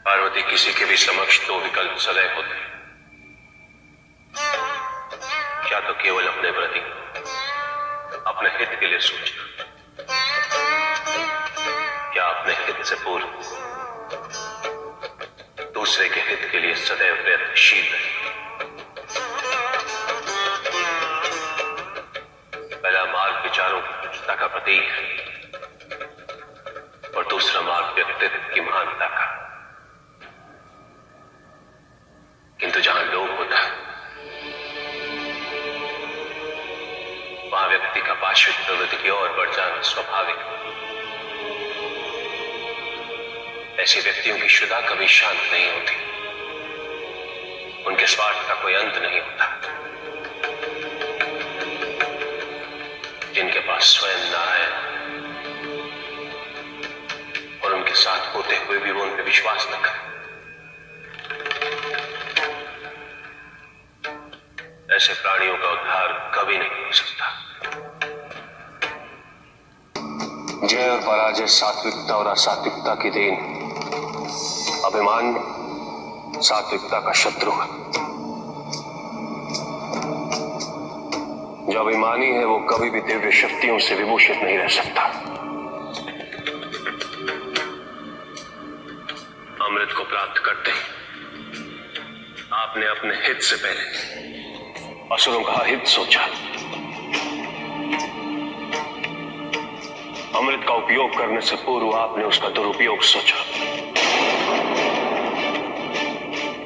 पार्वती किसी के भी समक्ष दो विकल्प सदैव होते हैं, क्या तो केवल अपने प्रति अपने हित के लिए सोचना, क्या अपने हित से पूर्व दूसरे के हित के लिए सदैव प्रयत्नशील रहे। पहला मार्ग विचारों की उच्चता का प्रतीक है और दूसरा मार्ग व्यक्तित्व की महानता का। किंतु जहां लोभ होता है वहां व्यक्ति का पाश्विक प्रवृत्ति की ओर बढ़ जाना स्वाभाविक है। ऐसे व्यक्तियों की शुदा कभी शांत नहीं होती, उनके स्वार्थ का कोई अंत नहीं होता। जिनके पास स्वयं नारायण और उनके साथ होते हुए भी वो उन पर विश्वास न करे, ऐसे प्राणियों का उद्धार कभी नहीं हो सकता। जय और पराजय सात्विकता और असात्विकता की देन। अभिमान सात्विकता का शत्रु है। जो अभिमानी है वो कभी भी दिव्य शक्तियों से विभूषित नहीं रह सकता। अमृत को प्राप्त करते ही आपने अपने हित से पहले असुरों का हित सोचा। अमृत का उपयोग करने से पूर्व आपने उसका दुरुपयोग सोचा।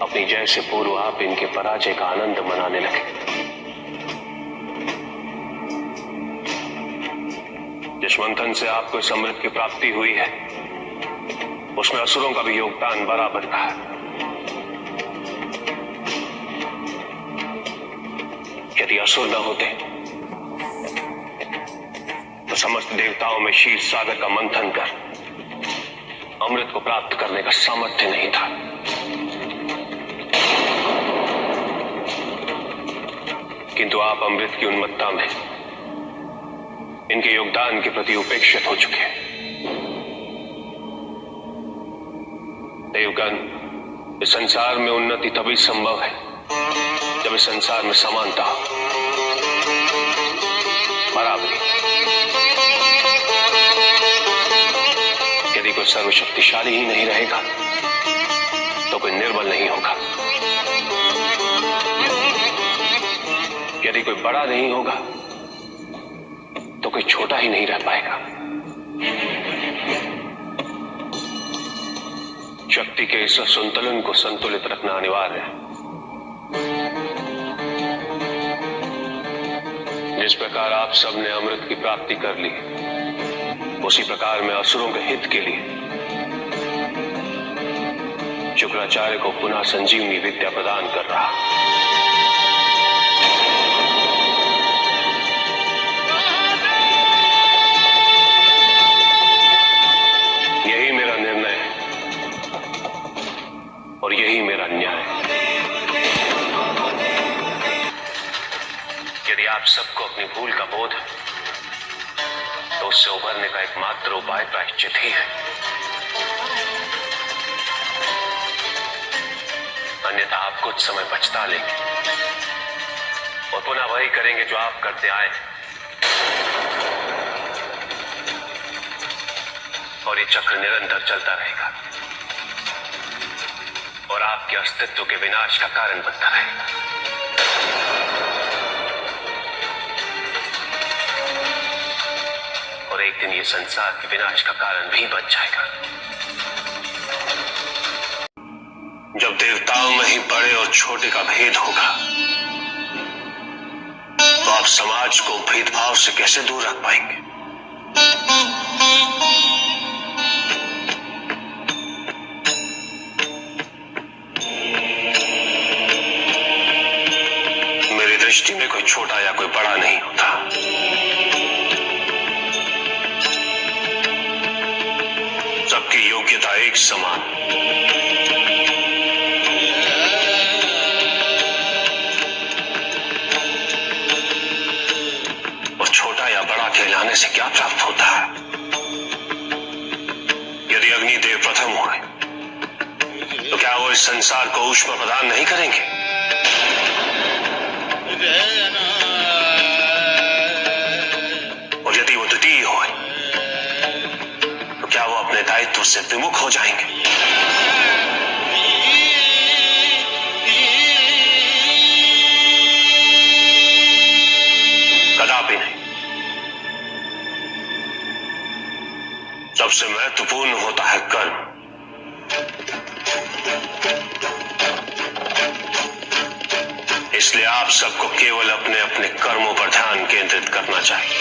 अपनी जय से पूर्व आप इनके पराजय का आनंद मनाने लगे। जिस मंथन से आपको इस अमृत की प्राप्ति हुई है उसमें असुरों का भी योगदान बराबर का है। यदि असुर न होते तो समस्त देवताओं में क्षीर सागर का मंथन कर अमृत को प्राप्त करने का सामर्थ्य नहीं था। किंतु आप अमृत की उन्मत्ता में इनके योगदान के प्रति उपेक्षित हो चुके हैं। देवगण, इस संसार में उन्नति तभी संभव है जब इस संसार में समानता हो, बराबरी। यदि कोई सर्वशक्तिशाली ही नहीं रहेगा तो कोई निर्बल नहीं होगा। यदि कोई बड़ा नहीं होगा तो कोई छोटा ही नहीं रह पाएगा। शक्ति के इस असंतुलन को संतुलित रखना अनिवार्य है। जिस प्रकार आप सबने अमृत की प्राप्ति कर ली, उसी प्रकार मैं असुरों के हित के लिए शुक्राचार्य को पुनः संजीवनी विद्या प्रदान कर रहा। यही मेरा निर्णय है और यही मेरा न्याय है। यदि आप सबको अपनी भूल का बोध है तो उससे उभरने का एकमात्र उपाय प्रायश्चित ही है। अन्यथा आप कुछ समय पछता लेंगे और पुनः वही करेंगे जो आप करते आए हैं। और ये चक्र निरंतर चलता रहेगा और आपके अस्तित्व के विनाश का कारण बनता रहेगा। और एक दिन ये संसार के विनाश का कारण भी बन जाएगा। जब देवताओं में ही बड़े और छोटे का भेद होगा तो आप समाज को भेदभाव से कैसे दूर रख पाएंगे? मेरी दृष्टि में कोई छोटा या कोई बड़ा नहीं होता। सबकी योग्यता एक समान। और छोटा या बड़ा कहलाने से क्या प्राप्त होता है? यदि अग्निदेव प्रथम हुए इस संसार को ऊष्मा प्रदान नहीं करेंगे? और यदि वो द्वितीय हो तो क्या वो अपने दायित्व से विमुख हो जाएंगे? कदापि नहीं। सबसे महत्वपूर्ण होता है कर्म। इसलिए आप सबको केवल अपने अपने कर्मों पर ध्यान केंद्रित करना चाहिए।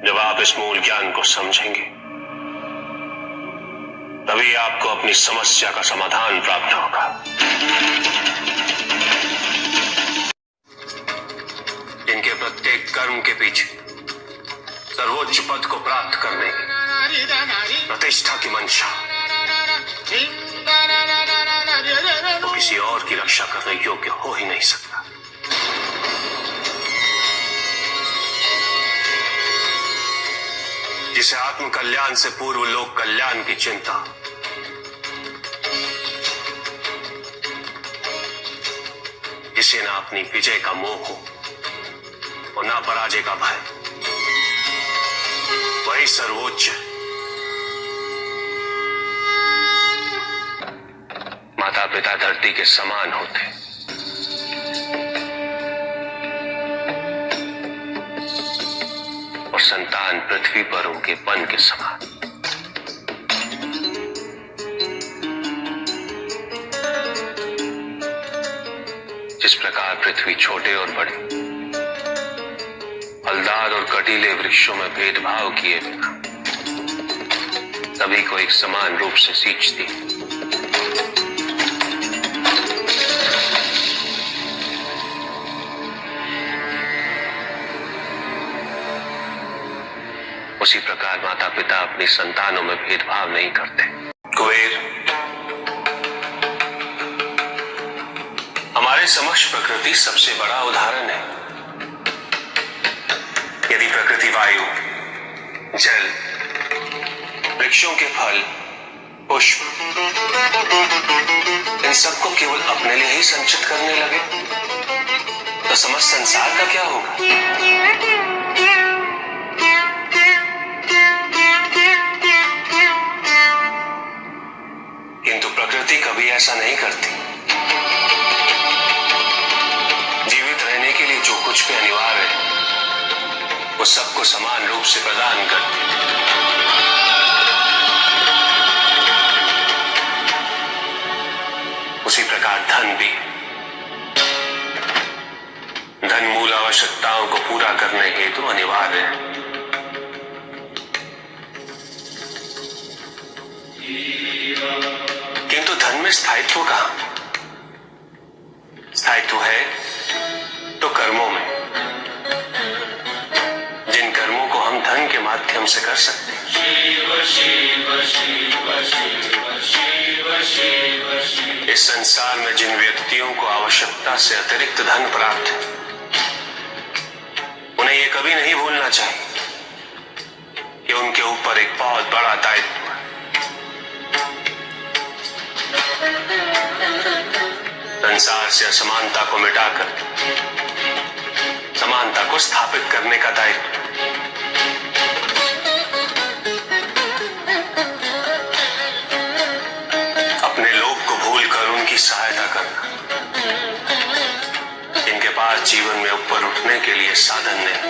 जब आप इस मूल ज्ञान को समझेंगे तभी आपको अपनी समस्या का समाधान प्राप्त होगा। इनके प्रत्येक कर्म के पीछे सर्वोच्च पद को प्राप्त करने की प्रतिष्ठा की मंशा, वो किसी और की रक्षा करने योग्य हो ही नहीं सकता। जिसे आत्म कल्याण से पूर्व लोक कल्याण की चिंता, जिसे ना अपनी विजय का मोह हो और ना पराजय का भय, वही सर्वोच्च है। माता पिता धरती के समान होते, और संतान पृथ्वी पर उनके पन के समान। जिस प्रकार पृथ्वी छोटे और बड़े, फलदार और कटीले वृक्षों में भेदभाव किए बिना सभी को एक समान रूप से सींचती, उसी प्रकार माता पिता अपनी संतानों में भेदभाव नहीं करते। कुबेर, हमारे समक्ष प्रकृति सबसे बड़ा उदाहरण है। यदि प्रकृति वायु, जल, वृक्षों के फल, पुष्प, इन सबको केवल अपने लिए ही संचित करने लगे तो समस्त संसार का क्या होगा? किंतु प्रकृति कभी ऐसा नहीं करती। जीवित रहने के लिए जो कुछ भी अनिवार्य है वो सबको समान रूप से प्रदान करती है। उसी प्रकार धन भी, धन मूल आवश्यकताओं को पूरा करने हेतु अनिवार्य है। किंतु धन में स्थायित्व कहां? स्थायित्व है तो कर्मों में, जिन कर्मों को हम धन के माध्यम से कर सकते हैं। इस संसार में जिन व्यक्तियों को आवश्यकता से अतिरिक्त धन प्राप्त है, उन्हें यह कभी नहीं भूलना चाहिए कि उनके ऊपर एक बहुत बड़ा दायित्व है। संसार से असमानता को मिटाकर समानता को स्थापित करने का दायित्व। अपने लोग को भूलकर उनकी सहायता करना, जिनके पास जीवन में ऊपर उठने के लिए साधन नहीं।